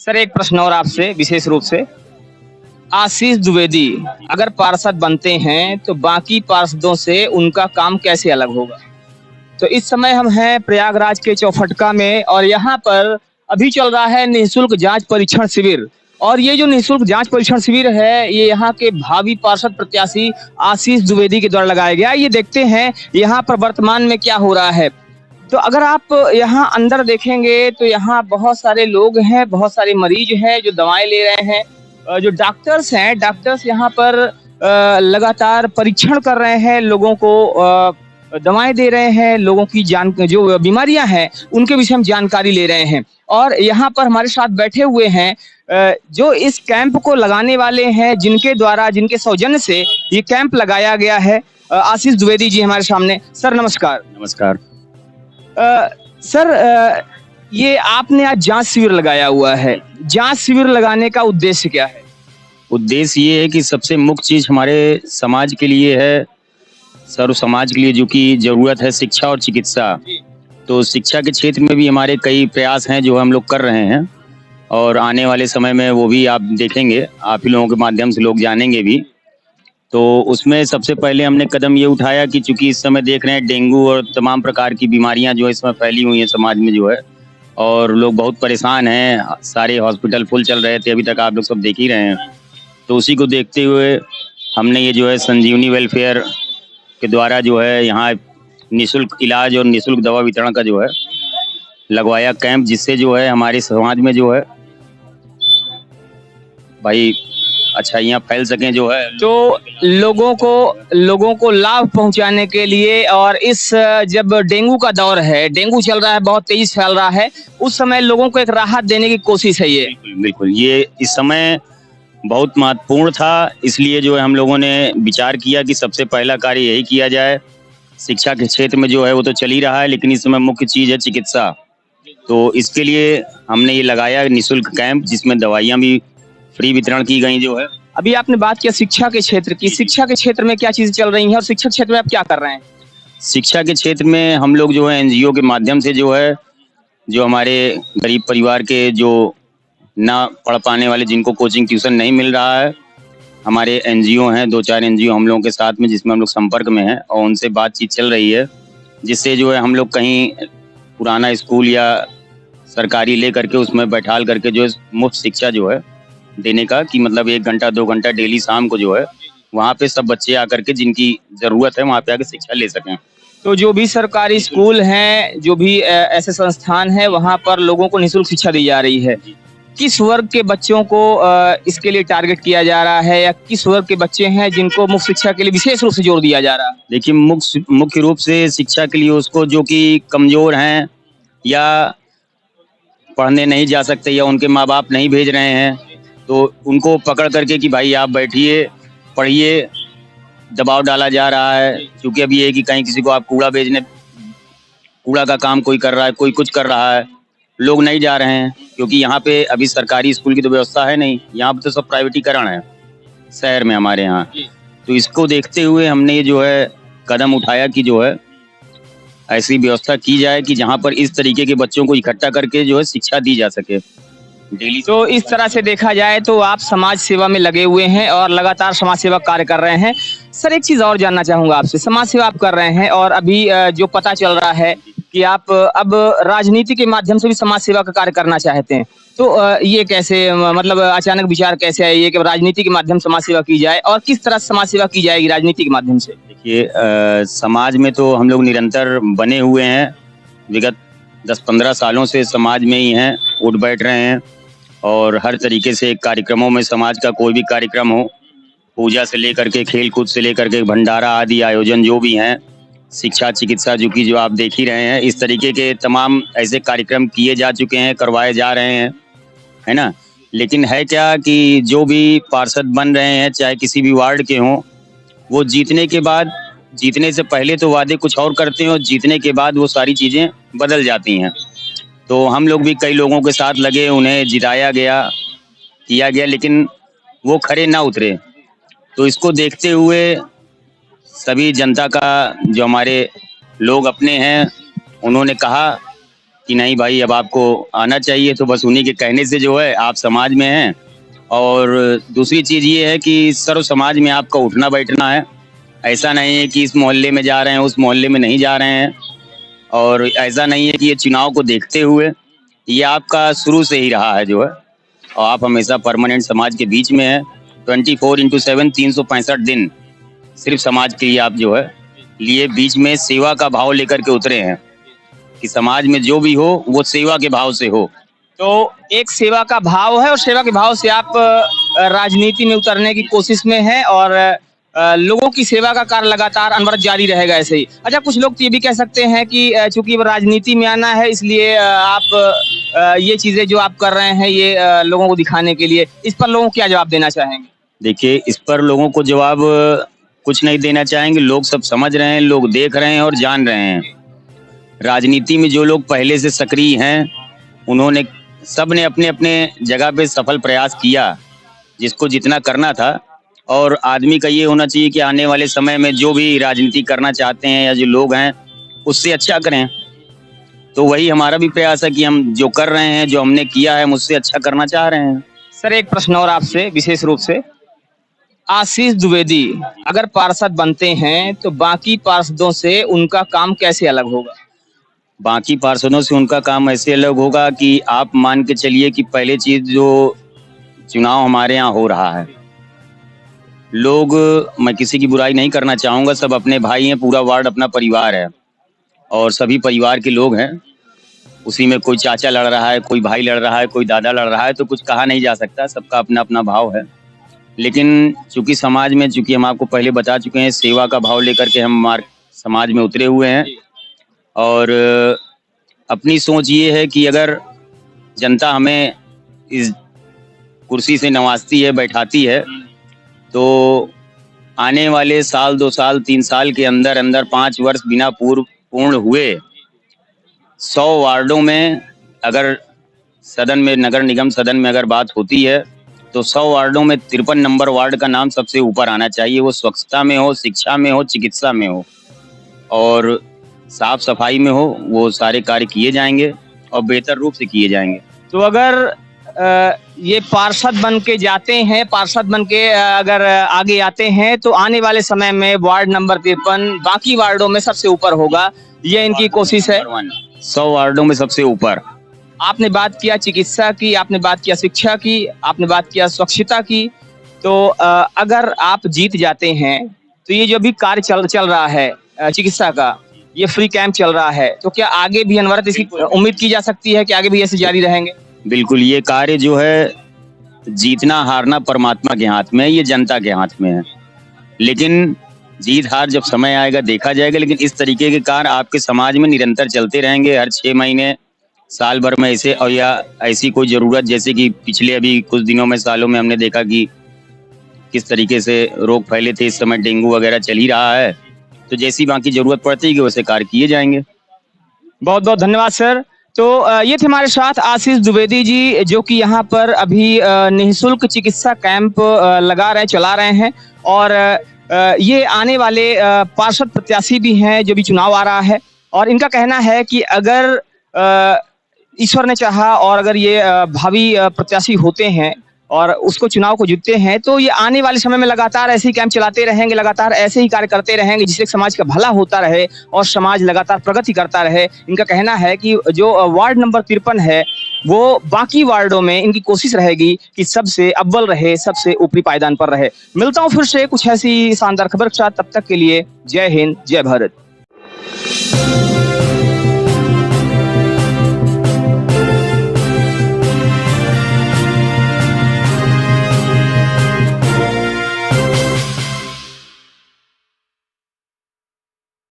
Sir एक प्रश्न और आपसे विशेष रूप से आशीष द्विवेदी अगर पार्षद बनते हैं तो बाकी पार्षदों से उनका काम कैसे अलग होगा? तो इस समय हम हैं प्रयागराज के चौफटका में और यहाँ पर अभी चल रहा है निःशुल्क जांच परीक्षण शिविर। और ये जो निःशुल्क जांच परीक्षण शिविर है ये यहाँ के भावी पार्षद प्रत्याशी आशीष द्विवेदी के द्वारा लगाया गया। ये देखते हैं यहाँ पर वर्तमान में क्या हो रहा है। तो अगर आप यहाँ अंदर देखेंगे तो यहाँ बहुत सारे लोग हैं, बहुत सारे मरीज हैं जो दवाएं ले रहे हैं। जो डॉक्टर्स हैं, डॉक्टर्स यहाँ पर लगातार परीक्षण कर रहे हैं, लोगों को दवाएं दे रहे हैं, लोगों की जान जो बीमारियां हैं उनके विषय में जानकारी ले रहे हैं। और यहाँ पर हमारे साथ बैठे हुए हैं जो इस कैंप को लगाने वाले हैं, जिनके द्वारा जिनके सौजन्य से ये कैंप लगाया गया है। आशीष द्विवेदी जी हमारे सामने। सर नमस्कार। नमस्कार। सर ये आपने आज जांच शिविर लगाया हुआ है, जांच शिविर लगाने का उद्देश्य क्या है? उद्देश्य ये है कि सबसे मुख्य चीज हमारे समाज के लिए है, सर्व समाज के लिए जो कि जरूरत है शिक्षा और चिकित्सा। तो शिक्षा के क्षेत्र में भी हमारे कई प्रयास हैं जो हम लोग कर रहे हैं और आने वाले समय में वो भी आप देखेंगे, आप ही लोगों के माध्यम से लोग जानेंगे भी। तो उसमें सबसे पहले हमने कदम ये उठाया कि चूंकि इस समय देख रहे हैं डेंगू और तमाम प्रकार की बीमारियां जो इसमें फैली हुई हैं समाज में जो है, और लोग बहुत परेशान हैं, सारे हॉस्पिटल फुल चल रहे थे, अभी तक आप लोग सब देख ही रहे हैं। तो उसी को देखते हुए हमने ये जो है संजीवनी वेलफेयर के द्वारा जो है यहाँ निःशुल्क इलाज और निःशुल्क दवा वितरण का जो है लगवाया कैंप, जिससे जो है हमारे समाज में जो है भाई अच्छाइयाँ फैल सकें जो है। तो लोगों को लाभ पहुंचाने के लिए, और इस जब डेंगू का दौर है, डेंगू चल रहा है, बहुत तेजी से फैल रहा है, उस समय लोगों को एक राहत देने की कोशिश है ये। बिल्कुल ये इस समय बहुत महत्वपूर्ण था, इसलिए जो है हम लोगों ने विचार किया कि सबसे पहला कार्य यही किया जाए। शिक्षा के क्षेत्र में जो है वो तो चल ही रहा है, लेकिन इस समय मुख्य चीज़ है चिकित्सा। तो इसके लिए हमने ये लगाया निःशुल्क कैंप, जिसमें दवाइयाँ भी फ्री वितरण की गई जो है। अभी आपने बात किया शिक्षा के क्षेत्र की, शिक्षा के क्षेत्र में क्या चीजें चल रही हैं और शिक्षा क्षेत्र में आप क्या कर रहे हैं? शिक्षा के क्षेत्र में हम लोग जो है एनजीओ के माध्यम से जो है, जो हमारे गरीब परिवार के जो ना पढ़ पाने वाले, जिनको कोचिंग ट्यूशन नहीं मिल रहा है, हमारे एनजीओ हैं, 2-4 एनजीओ हम लोगों के साथ में, जिसमें हम लोग संपर्क में हैं और उनसे बातचीत चल रही है, जिससे जो है हम लोग कहीं पुराना स्कूल या सरकारी ले करके उसमें बैठाल करके जो है मुफ्त शिक्षा जो है देने का, कि मतलब 1 घंटा 2 घंटा डेली शाम को जो है वहाँ पे सब बच्चे आकर के जिनकी ज़रूरत है वहाँ पे आके शिक्षा ले सकें। तो जो भी सरकारी स्कूल हैं, जो भी ऐसे संस्थान हैं, वहाँ पर लोगों को निःशुल्क शिक्षा दी जा रही है। किस वर्ग के बच्चों को इसके लिए टारगेट किया जा रहा है, या किस वर्ग के बच्चे हैं जिनको मुफ्त शिक्षा के लिए विशेष रूप से जोर दिया जा रहा है? देखिए मुख्य रूप से शिक्षा के लिए उसको जो कि कमज़ोर हैं या पढ़ने नहीं जा सकते या उनके माँ बाप नहीं भेज रहे हैं, तो उनको पकड़ करके कि भाई आप बैठिए पढ़िए, दबाव डाला जा रहा है। क्योंकि अभी ये कि कहीं किसी को आप कूड़ा का काम कोई कर रहा है, कोई कुछ कर रहा है, लोग नहीं जा रहे हैं, क्योंकि यहाँ पे अभी सरकारी स्कूल की तो व्यवस्था है नहीं, यहाँ पे तो सब प्राइवेटीकरण है शहर में हमारे यहाँ। तो इसको देखते हुए हमने ये जो है कदम उठाया कि जो है ऐसी व्यवस्था की जाए कि जहाँ पर इस तरीके के बच्चों को इकट्ठा करके जो है शिक्षा दी जा सके डेली। तो इस तरह से देखा जाए तो आप समाज सेवा में लगे हुए हैं और लगातार समाज सेवा कार्य कर रहे हैं। सर एक चीज और जानना चाहूंगा आपसे, समाज सेवा आप कर रहे हैं और अभी जो पता चल रहा है कि आप अब राजनीति के माध्यम से भी समाज सेवा का कार्य करना चाहते हैं, तो ये कैसे, मतलब अचानक विचार कैसे है ये कि राजनीति के माध्यम से समाज सेवा की जाए, और किस तरह समाज सेवा की जाएगी राजनीति के माध्यम से? देखिए समाज में तो हम लोग निरंतर बने हुए हैं, विगत 10-15 सालों से समाज में ही हैं, उठ बैठ रहे हैं और हर तरीके से कार्यक्रमों में, समाज का कोई भी कार्यक्रम हो, पूजा से लेकर के खेल कूद से लेकर के भंडारा आदि आयोजन जो भी हैं, शिक्षा चिकित्सा जो आप देख ही रहे हैं, इस तरीके के तमाम ऐसे कार्यक्रम किए जा चुके हैं, करवाए जा रहे हैं, है ना। लेकिन है क्या कि जो भी पार्षद बन रहे हैं, चाहे किसी भी वार्ड के हों, वो जीतने के बाद, जीतने से पहले तो वादे कुछ और करते हैं और जीतने के बाद वो सारी चीज़ें बदल जाती हैं। तो हम लोग भी कई लोगों के साथ लगे, उन्हें जिताया गया, किया गया, लेकिन वो खरे ना उतरे। तो इसको देखते हुए सभी जनता का, जो हमारे लोग अपने हैं, उन्होंने कहा कि नहीं भाई अब आपको आना चाहिए, तो बस उन्हीं के कहने से जो है आप समाज में हैं। और दूसरी चीज़ ये है कि सर्व समाज में आपका उठना बैठना है। ऐसा नहीं है कि इस मोहल्ले में जा रहे हैं उस मोहल्ले में नहीं जा रहे हैं, और ऐसा नहीं है कि ये चुनाव को देखते हुए, ये आपका शुरू से ही रहा है जो है, और आप हमेशा परमानेंट समाज के बीच में हैं। 24/7 365 दिन सिर्फ समाज के लिए आप जो है लिए बीच में सेवा का भाव लेकर के उतरे हैं कि समाज में जो भी हो वो सेवा के भाव से हो। तो एक सेवा का भाव है और सेवा के भाव से आप राजनीति में उतरने की कोशिश में हैं और लोगों की सेवा का कार्य लगातार अनवरत जारी रहेगा ऐसे ही। अच्छा, कुछ लोग तो ये भी कह सकते हैं कि चूंकि राजनीति में आना है इसलिए आप ये चीजें जो आप कर रहे हैं ये लोगों को दिखाने के लिए, इस पर लोगों को क्या जवाब देना चाहेंगे? देखिए, इस पर लोगों को जवाब कुछ नहीं देना चाहेंगे। लोग सब समझ रहे हैं, लोग देख रहे हैं और जान रहे हैं। राजनीति में जो लोग पहले से सक्रिय हैं, उन्होंने सब ने अपने अपने जगह पे सफल प्रयास किया जिसको जितना करना था। और आदमी का ये होना चाहिए कि आने वाले समय में जो भी राजनीति करना चाहते हैं या जो लोग हैं उससे अच्छा करें। तो वही हमारा भी प्रयास है कि हम जो कर रहे हैं, जो हमने किया है, हम उससे अच्छा करना चाह रहे हैं। सर, एक प्रश्न और आपसे विशेष रूप से, आशीष द्विवेदी अगर पार्षद बनते हैं तो बाकी पार्षदों से उनका काम कैसे अलग होगा? बाकी पार्षदों से उनका काम ऐसे अलग होगा कि आप मान के चलिए कि पहले चीज जो चुनाव हमारे यहाँ हो रहा है, लोग, मैं किसी की बुराई नहीं करना चाहूँगा, सब अपने भाई हैं, पूरा वार्ड अपना परिवार है और सभी परिवार के लोग हैं। उसी में कोई चाचा लड़ रहा है, कोई भाई लड़ रहा है, कोई दादा लड़ रहा है, तो कुछ कहा नहीं जा सकता, सबका अपना अपना भाव है। लेकिन चूंकि समाज में, चूंकि हम आपको पहले बता चुके हैं, सेवा का भाव लेकर के हम समाज में उतरे हुए हैं। और अपनी सोच ये है कि अगर जनता हमें इस कुर्सी से नवाजती है, बैठाती है, तो आने वाले साल, 2 साल, 3 साल के अंदर अंदर 5 वर्ष बिना पूर्ण हुए 100 वार्डों में, अगर सदन में, नगर निगम सदन में अगर बात होती है, तो 100 वार्डों में 53 नंबर वार्ड का नाम सबसे ऊपर आना चाहिए। वो स्वच्छता में हो, शिक्षा में हो, चिकित्सा में हो और साफ सफाई में हो, वो सारे कार्य किए जाएंगे और बेहतर रूप से किए जाएंगे। तो अगर ये पार्षद बन के जाते हैं, पार्षद बन के अगर आगे आते हैं तो आने वाले समय में वार्ड नंबर 53 बाकी वार्डों में सबसे ऊपर होगा, ये इनकी कोशिश है। 100 वार्डों में सबसे ऊपर। आपने बात किया चिकित्सा की, आपने बात किया शिक्षा की, आपने बात किया स्वच्छता की। तो अगर आप जीत जाते हैं तो ये जो भी कार्य चल रहा है चिकित्सा का, ये फ्री कैंप चल रहा है, तो क्या आगे भी अनवरत इसकी उम्मीद की जा सकती है कि आगे भी ऐसे जारी रहेंगे? बिल्कुल, ये कार्य जो है, जीतना हारना परमात्मा के हाथ में है, ये जनता के हाथ में है। लेकिन जीत हार जब समय आएगा देखा जाएगा। लेकिन इस तरीके के कार्य आपके समाज में निरंतर चलते रहेंगे, हर 6 महीने, साल भर में ऐसे, और या ऐसी कोई जरूरत, जैसे कि पिछले अभी कुछ दिनों में, सालों में हमने देखा कि किस तरीके से रोग फैले थे, इस समय डेंगू वगैरह चल ही रहा है। तो जैसी बाकी जरूरत पड़ती है कि वैसे कार्य किए जाएंगे। बहुत बहुत धन्यवाद सर। तो ये थे हमारे साथ आशीष द्विवेदी जी, जो कि यहाँ पर अभी निःशुल्क चिकित्सा कैंप चला रहे हैं और ये आने वाले पार्षद प्रत्याशी भी हैं जो भी चुनाव आ रहा है। और इनका कहना है कि अगर ईश्वर ने चाहा और अगर ये भावी प्रत्याशी होते हैं और उसको चुनाव को जीतते हैं तो ये आने वाले समय में लगातार ऐसे ही कैंप चलाते रहेंगे, लगातार ऐसे ही कार्य करते रहेंगे जिससे समाज का भला होता रहे और समाज लगातार प्रगति करता रहे। इनका कहना है कि जो वार्ड नंबर 53 है वो बाकी वार्डों में इनकी कोशिश रहेगी कि सबसे अव्वल रहे, सबसे ऊपरी पायदान पर रहे। मिलता हूँ फिर से कुछ ऐसी शानदार खबर के साथ, तब तक के लिए जय हिंद, जय भारत।